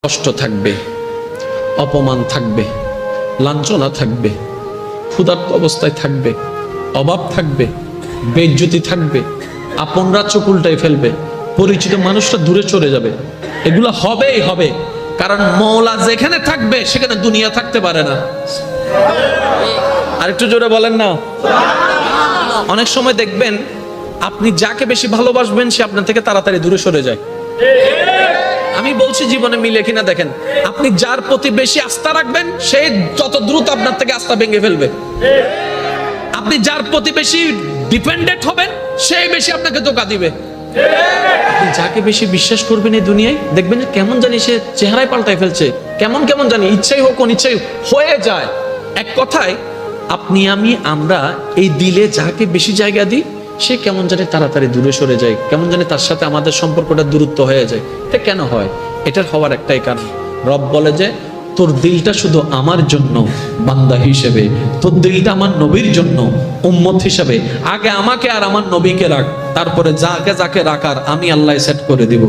কষ্ট থাকবে, অপমান থাকবে, লাঞ্ছনা থাকবে, ক্ষুধার্ত অবস্থায় থাকবে, অভাব থাকবে, বেইজ্জতি থাকবে, আপনরা চোখ উল্টাই ফেলবে, পরিচিত মানুষরা দূরে চলে যাবে। এগুলো হবেই হবে, কারণ মওলা যেখানে থাকবে সেখানে দুনিয়া থাকতে পারে না। আরেকটু জোরে বলেন না। অনেক সময় দেখবেন আপনি যাকে বেশি ভালোবাসবেন সে আপনার থেকে তাড়াতাড়ি দূরে সরে যায়। আমি বলছি জীবনে মিলে কিনা দেখেন, আপনি যার প্রতি বেশি আস্থা রাখবেন সে যত দ্রুত আপনার থেকে আস্থা ভেঙে ফেলবে। আপনি যার প্রতি বেশি ডিপেন্ডেন্ট হবেন সেই বেশি আপনাকে ধোঁকা দিবে। আপনি যাকে বেশি বিশ্বাস করবেন এই দুনিয়ায় দেখবেন যে কেমন জানি সে চেহারায় পাল্টাই ফেলছে, কেমন কেমন জানি ইচ্ছাই হোক অনিচ্ছাই হয়ে যায়। এক কথায় আপনি আমরা এই দিলে যাকে বেশি জায়গা দিই সে কেমন জানি তাড়াতাড়ি দূরে সরে যায়, কেমন জানি তার সাথে আমাদের সম্পর্কটা দূরত্ব হয়ে যায়। এটা কেন হয়? এটার হওয়ার একটাই কারণ, রব বলে যে তোর দিলটা শুধু আমার জন্য বান্দা হিসেবে, তোর দিলটা আমার নবীর জন্য উম্মত হিসেবে, আগে আমাকে আর আমার নবীকে রাখ, তারপরে যাকে যাকে রাখার আমি আল্লাহ সেট করে দিব।